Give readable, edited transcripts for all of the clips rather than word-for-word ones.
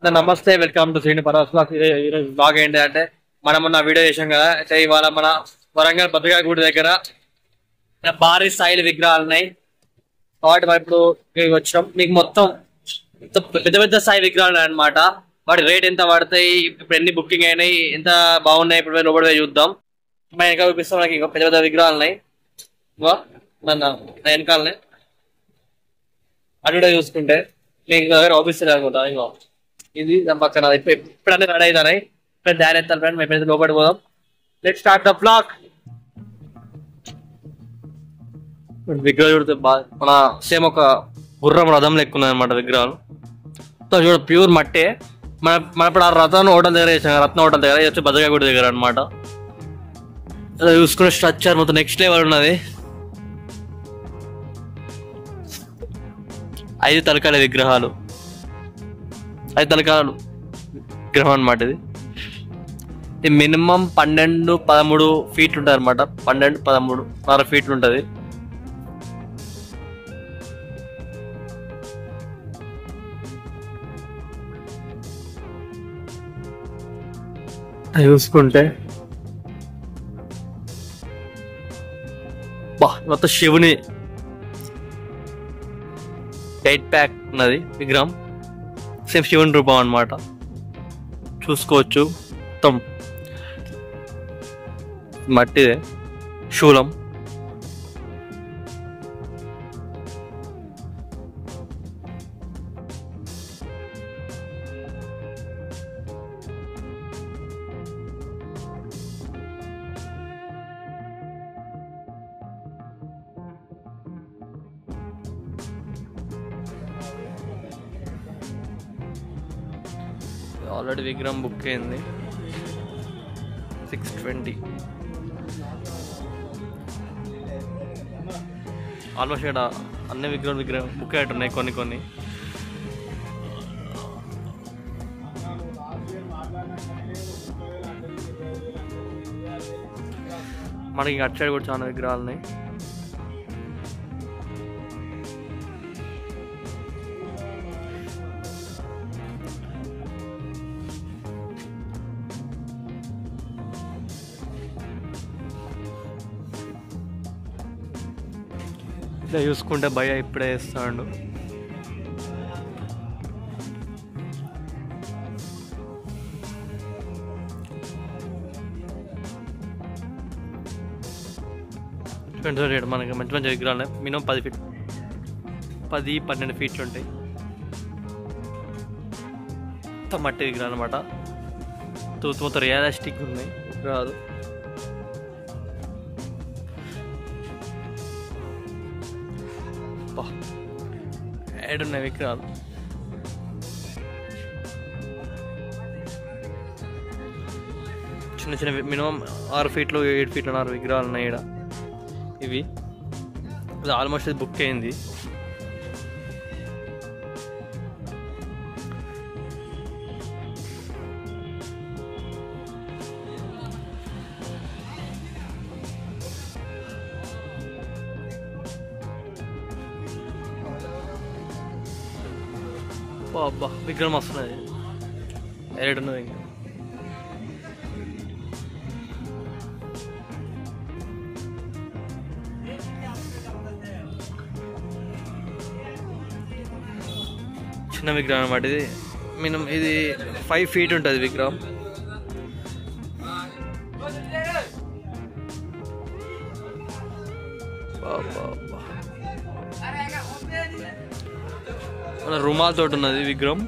నమస్తే, welcome to Srini Paras blog. ఈరోజు blog ఏంటి అంటే మనం మొన్న వీడియో చేసాం కదా. అయితే ఇవాళ మన వరంగల్ భద్రకాళి గుడి దగ్గర భారీ స్థాయిల విగ్రహాలు ఉన్నాయి కాబట్టి మనం ఇప్పుడు ఇక్కడికి వచ్చినాం. మీకు మొత్తం పెద్ద పెద్ద స్థాయి విగ్రహాలు ఉన్నాయి అనమాట. వాటి రేట్ ఎంత పడతాయి, ఇప్పుడు ఎన్ని బుకింగ్ అయినాయి, ఎంత బాగున్నాయి, ఇప్పుడు లోపల చూద్దాం. మా వెనకాల చూపిస్తాం. నాకు ఇంకా పెద్ద పెద్ద విగ్రహాలు ఉన్నాయి. మన వెనకాలనే అటు చూసుకుంటే మీకు దగ్గర ఆఫీస్ అనుకుంటా. ఇంకో ఇది దాని పక్కన ఇప్పుడన్నీ రెడీ అవుతాయి. ఇప్పుడు దారి ఎత్తాలి ఫ్రెండ్. మేము లోపలికి పోదాం. Let start the blog. విగ్రహాలు చూడితే బాగా మన సేమ్ ఒక గుర్రం రథం లెక్కున్నాయి అనమాట విగ్రహాలు. చూడ ప్యూర్ మట్టే. మన ఇప్పుడు ఆ రథం హోటల్ దగ్గర వేసాం. రత్న హోటల్ దగ్గర వచ్చి భద్రకాళి గుడి దగ్గర అనమాట. చూసుకునే స్ట్రక్చర్ మొత్తం నెక్స్ట్ లెవెల్ ఉన్నది. 5 తలకాల విగ్రహాలు, 5 తలకాలు విగ్రహం అనమాట. ఇది మినిమం 12-13 ఫీట్లు ఉంటుంది అనమాట. 12-13 ఫీట్లు ఉంటుంది. చూసుకుంటే మొత్తం శివుని టైట్ ప్యాక్ ఉన్నది విగ్రహం. సేమ్ శివుని రూపం అనమాట. చూసుకోవచ్చు. మొత్తం మట్టిదే. శూలం ఆల్రెడీ విగ్రహం బుక్ అయింది 620. ఆల్మోస్ట్ ఇక్కడ అన్ని విగ్రహం బుక్ అయ్యేట్టున్నాయి. కొన్ని మనకి అటు సైడ్ కూడా చాలా విగ్రహాలు ఉన్నాయి. ఇలా చూసుకుంటే భయ ఇప్పుడే వేస్తాడు. మనకి మంచి మంచి విగ్రహాలు మినిమం 10-12 ఫీట్లు ఉంటాయి. మొత్తం మట్టి విగ్రహాలు అనమాట. మొత్తం రియలిస్టిక్ ఉన్నాయి విగ్రహాలు. ఏడున్నాయి విగ్రహాలు. చిన్న మినిమం 6 ఫీట్లు 7 ఫీట్లు 4 విగ్రహాలు ఉన్నాయి ఇక్కడ. ఇవి ఆల్మోస్ట్ బుక్ అయింది. అబ్బా విగ్రహం వస్తున్నది. ఏడున్నది ఇంకా. చిన్న విగ్రహం అన్నమాట ఇది. మినిమం ఇది 5 ఫీట్ ఉంటుంది విగ్రహం. మన రుమాలతో ఉన్నది విగ్రహం.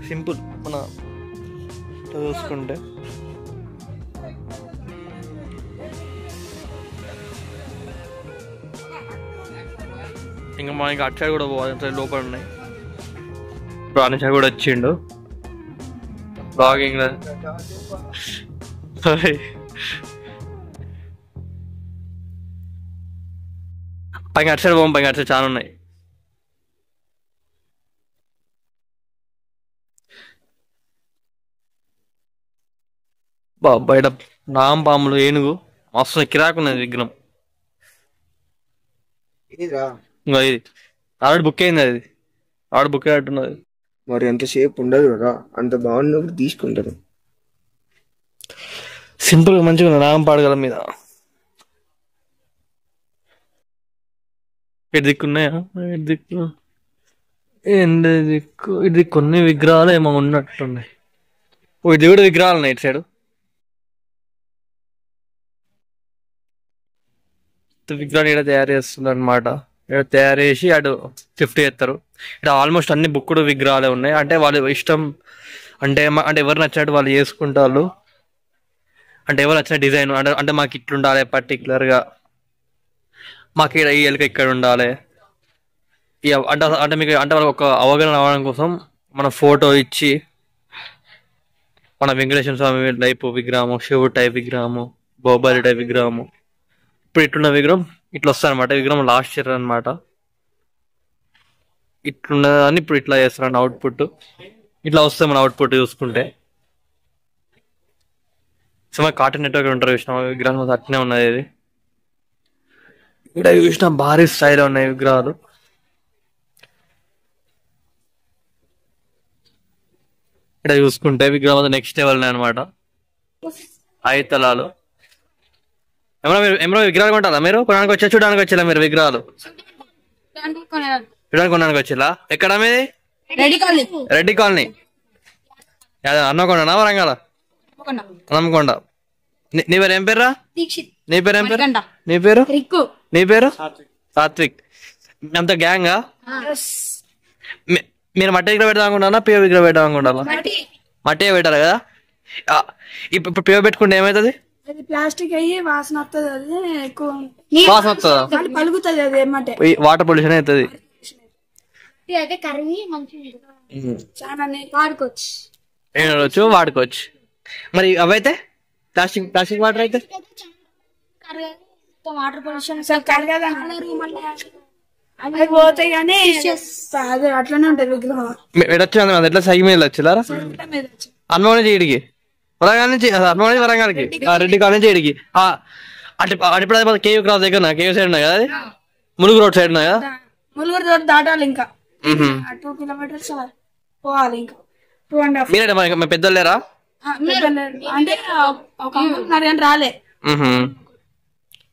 సింపుల్. మన చూసుకుంటే ఇంకా మనకి అటు సైడ్ కూడా పోవాలి. లోపల ఉన్నాయి. ప్రాణి సైడ్ కూడా వచ్చిండు బ్లాగింగ్. పైన అటు సైడ్ పోం. పైన అటు సైడ్ చాలా ఉన్నాయి. బయట నాంపాములు, ఏనుగు మస్తు కిరాకున్నది విగ్రహం. ఇది ఆల్రెడీ బుక్ అయింది. అది ఆడ బుక్ అయ్యేట్టున్నది. మరి అంతసేపు ఉండదు కదా, అంత బాగున్నప్పుడు తీసుకుంటారు. సింపుల్ గా మంచిగా నాగం పాడగల మీద ఎటు దిక్కున్నాయా? ఎటు దిక్కు ఏంటి దిక్కు? ఇది కొన్ని విగ్రహాలు ఏమో ఉన్నట్టున్నాయి. ఓ ఇది కూడా విగ్రహాలు ఉన్నాయి ఇటు సైడ్. విగ్రహాలు ఇక్కడ తయారు చేస్తున్నారు అనమాట. ఇక్కడ తయారు చేసి అటు షిఫ్ట్ చేస్తారు. ఇక్కడ ఆల్మోస్ట్ అన్ని బుక్కుడు విగ్రహాలే ఉన్నాయి. అంటే వాళ్ళు ఇష్టం, అంటే అంటే ఎవరు నచ్చినట్టు వాళ్ళు చేసుకుంటారు. అంటే ఎవరు నచ్చిన డిజైన్ అంటే అంటే మాకు ఇట్లా ఉండాలి పర్టికులర్ గా, మాకు ఇక్కడ ఈ ఎలుక ఇక్కడ ఉండాలి. అంటే అంటే మీకు అంటే వాళ్ళకి ఒక అవగాహన రావడం కోసం మన ఫోటో ఇచ్చి, మన వెంకటేశ్వర స్వామి టైప్ విగ్రహము, శివుడు టైప్ విగ్రహము, బొబ్బాలి టైప్ విగ్రహము, ఇప్పుడు ఇట్లున్న విగ్రహం ఇట్లా వస్తుంది అనమాట. విగ్రహం లాస్ట్ ఇయర్ అనమాట. ఇట్లున్నదని ఇప్పుడు ఇట్లా చేస్తారండి. అవుట్పుట్ ఇట్లా వస్తుంది మన అవుట్పుట్ చూసుకుంటే. సో మన కార్టూన్ నెట్వర్క్ ఉంటారు చూసిన విగ్రహం అట్నే ఉన్నది. ఇది ఇక్కడ చూసిన భారీ స్థాయిలో ఉన్నాయి విగ్రహాలు. ఇక్కడ చూసుకుంటే విగ్రహం నెక్స్ట్ లెవెల్ అనమాట. 5 తలాలు. ఏమో విగ్రహాలు కొంటారా మీరు? కొనడానికి వచ్చా చూడడానికి వచ్చేలా మీరు విగ్రహాలు? చూడడానికి కొనడానికి వచ్చేలా. ఎక్కడ మీది? రెడ్డి కాలనీ. హన్మకొండనా వరంగల్? హన్మకొండ. నీ పేరు ఏం పేరురా? నీ పేరు ఏం పేరు? నీ పేరు? నీ పేరు? సాత్విక్. అంత గ్యాంగా? మీరు మట్టి విగ్రహం పెడదాం అనుకుంటారా, పియో విగ్రహం పెడదాం అనుకుంటారా? మట్టిగా పెట్టారు కదా. ఇప్పుడు పియో పెట్టుకుంటే ఏమవుతుంది? ప్లాస్టిక్ అయ్యి వాసన వస్తుంది. అది ఎక్కువ వాసన వస్తుందా? పలుగుతుంది. అది ఏమంటే వాటర్ పొల్యూషన్ అవుతుంది. వాడుకోవచ్చు వాడుకోవచ్చు. మరి అవైతే ప్లాస్టిక్ ప్లాస్టిక్ వాటర్ అయితే వాటర్ పొల్యూషన్ అవి పోతాయి. కానీ అదే అట్లనే ఉంటది విగ్రహం. వెళ్ళొచ్చు ఎట్లా సైకి మీద వచ్చిలారా? హన్మకొండ నుంచి ఇడికి, వరంగల్ నుంచి హన్మకొండ నుంచి వరంగల్కి, రెడ్డి కాలనీ నుంచి ఇడికి. అటు కేవ్ క్రాస్ దగ్గర కేవ్ సైడ్ ఉన్నాయి కదా, అది ములుగు రోడ్ సైడ్ ఉన్నాయి కదా. ములుగురు రోడ్ దాటాలి, ఇంకా 2 కిలోమీటర్స్ పోవాలి. ఇంకా 2.5. మీరే పెద్దలు లేరా? అంటే ఒక అమ్మ రాలే.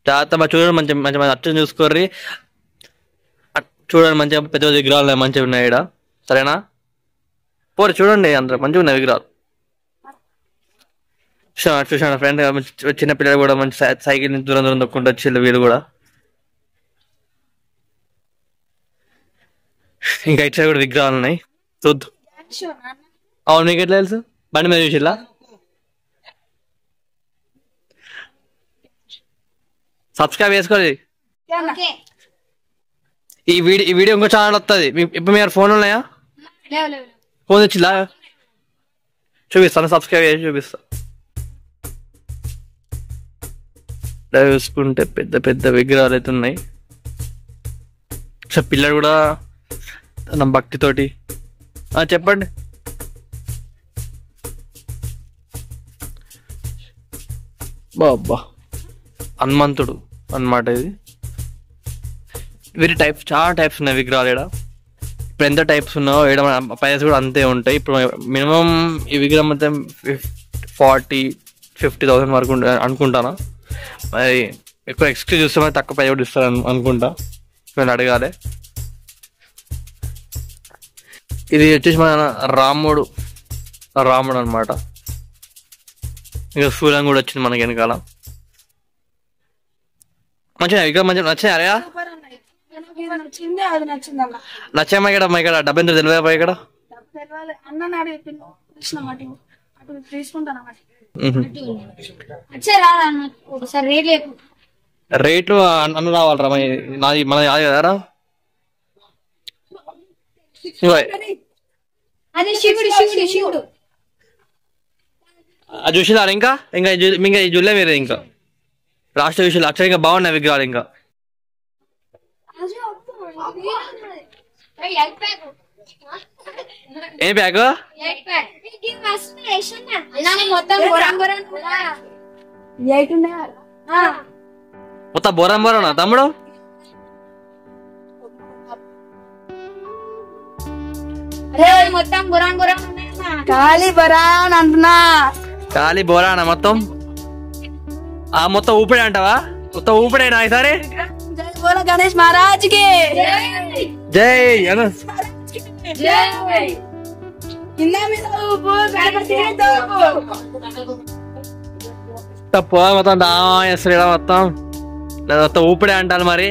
జాగ్రత్త చూడండి, మంచి మంచి మంచి అచ్చం చూసుకోర్రి. చూడండి మంచిగా పెద్ద విగ్రహాలు మంచిగా ఉన్నాయి ఇక్కడ. సరేనా? పోరు చూడండి, అందరూ మంచిగా ఉన్నాయి విగ్రహాలు. చూసాను ఫ్రెండ్, చిన్న పిల్లలు కూడా మంచి సైకిల్ నుంచి దూరం దూరం దొక్కుంటూ వచ్చి వీళ్ళు కూడా. ఇంకా ఇటు సైడ్ కూడా విగ్రహాలు ఉన్నాయి, చూద్దాం. అవును, మీకు ఎట్లా తెలుసు? బండి మీద చూసిల్లా? సబ్స్క్రైబ్ చేసుకోండి. ఈ వీడియో ఇంకో ఛానల్ వస్తుంది. ఇప్పుడు మీ ఫోన్ ఉన్నాయా? ఫోన్ వచ్చిందా? చూపిస్తాను, సబ్స్క్రైబ్ చేసి చూపిస్తా. చూసుకుంటే పెద్ద పెద్ద విగ్రహాలు అయితే ఉన్నాయి. పిల్లలు కూడా నా భక్తితోటి. చెప్పండి. బాబా హనుమంతుడు అన్నమాట. ఇది వేరే టైప్స్, చాలా టైప్స్ ఉన్నాయి విగ్రహాలు ఇక్కడ. ఇప్పుడు ఎంత టైప్స్ ఉన్నాయో ఇక్కడ ప్రైస్ కూడా అంతే ఉంటాయి. ఇప్పుడు మినిమం ఈ విగ్రహం అయితే 40,000-50,000 వరకు అనుకుంటాను. మరి ఎక్కువ ఎక్స్క్యూజ్ చూస్తే మరి తక్కువ ప్రైజ్ కూడా ఇస్తారు అనుకుంటా. నేను అడగాలి. ఇది వచ్చేసి మన రాముడు అనమాట. ఇంకా సూర్యం కూడా వచ్చింది మనకి వెనకాల. మంచిగా విగ్రహం మంచిగా నచ్చాయా? నచ్చామా? ఇక్కడ డబ్బెంత తెలియదా? ఇక్కడ రేట్లు అన్న రావాలరా, నాది మన కాదు కదరా. అది చూసినా ఇంకా ఇంకా ఇంకా చూడలే మీరు? ఇంకా లాస్ట్ చూసి అచ్చ ఇంకా బాగున్నాయి విగ్రహాలు. ఇంకా ఏం బ్యాగ్? మొత్తం బోరం బోరనా తమ్ముడు? మొత్తం గురాన్ గురాన్ ఖాళీ బరాన్ అంటున్నా. ఖాళీ బోరానా మొత్తం? ఆ మొత్తం ఊపిడే అంటావా? మొత్తం ఊపిడేనా ఈసారి? జై బోలో గణేష్ మహారాజ్ కి జై గణేష్. కింద మీద ఊపు, గణపతి తోపు. తప్పు మొత్తం శ్రీరా మొత్తం మొత్తం ఊపిడే అంటారు మరి.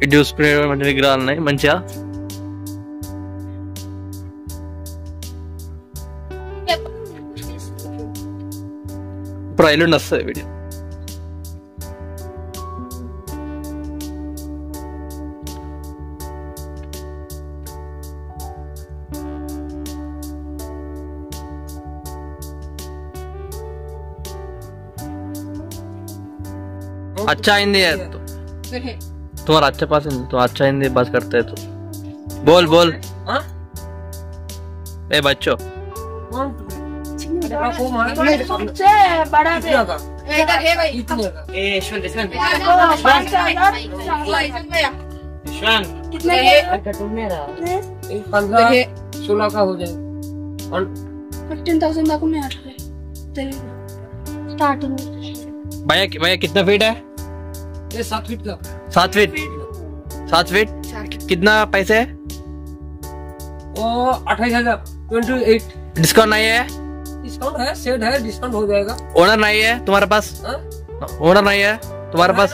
ఇటు చూసుకునే మంచి విగ్రహాలు ఉన్నాయి మంచిగా. ఇప్పుడు ఎల్లుండి వస్తుంది వీడియో. अच्छा हिंदी है तो तुम्हारा अच्छा पसंद तो अच्छा हिंदी बात करते है तो बोल बोल ए बच्चों बड़ा कितने 16 का हो जाएगा 15,000 तक में स्टार्टिंग। भैया भैया कितना फीट है? ये 7 फीट का 7 फीट 7 फीट कितना पैसे है? वो 28,000 28 डिस्काउंट नहीं है? डिस्काउंट है, सेट है, डिस्काउंट हो जाएगा। ओनर नहीं है तुम्हारे पास? हाँ? ओनर नहीं है तुम्हारे पास?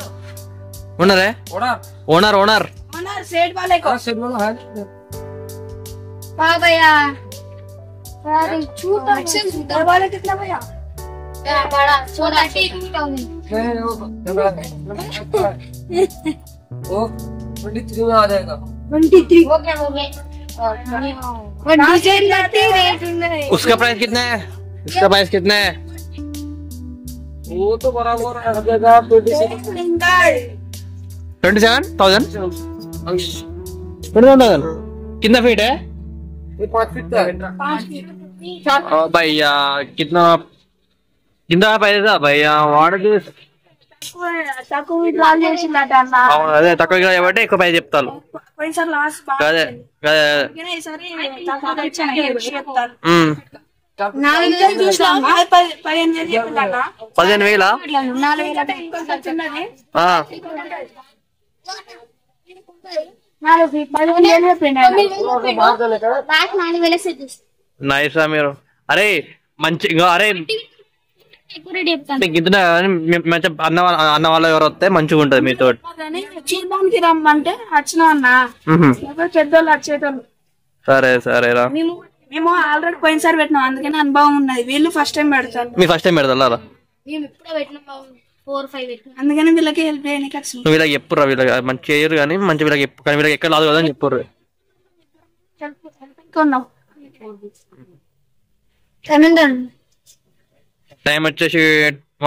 ओनर है? ऑर्डर ओनर ओनर सेट वाले को सेट वाला है। भैया छूटा वाले कितना भैया? बड़ा 32,000 वो 23 में आ जाएगा। 23 हो गया वो डिजाइन लाते रेट नहीं। उसका प्राइस कितना है? उसका प्राइस कितना है? वो तो बराबर आ जाएगा 27,000 27,000 कितना फीट है? ये 5 फीट का है। भैया कितना कितना पैसा भैया వాడికి తక్కువ విడ్రాల్ చేసిందట అన్న. అదే తక్కువ కాబట్టి ఎక్కువ పైసలు చెప్తాను. పోయినసారి లాస్ట్ అదే అదే ఈసారి తక్కువ తెచ్చాను చెప్తాను. 4,000 చూసినా 15,000 చెప్పిందట. 15,000 4,000 అంటే ఇంకొక చిన్నది 15,000 చెప్పిండు ఆయన. बात 4,000 से నైసా మీరు. అరే మంచి అరే మీకు ఇంత మంచి అన్న వాళ్ళు ఎవరు వస్తే మంచిగా ఉంటది మీతో. కానీ చూడడానికి రమ్మంటే వచ్చినా అన్న పెద్దోళ్ళు వచ్చేటోళ్ళు. సరే సరేరా. మేము ఆల్రెడీ పోయినసారి పెట్టినాం అందుకని అనుభవం ఉన్నది. వీళ్ళు ఫస్ట్ టైం పెడతారు. మీ ఫస్ట్ టైం పెడతారా? మేము ఇప్పుడే పెట్టినాం 4-5 పెట్టినాం. అందుకని వీళ్ళకి హెల్ప్ చేయడానికి వచ్చినాం. నువ్వు వీళ్ళకి చెప్పురా, వీళ్ళకి మంచి చేయరు కానీ మంచి వీళ్ళకి చెప్పు, కానీ వీళ్ళకి ఎక్కడ రాదు కదా అని చెప్పుర్రు. కొన్నాం టైం వచ్చేసి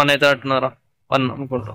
1 అయితే అంటున్నారా? 1 అనుకుంటా.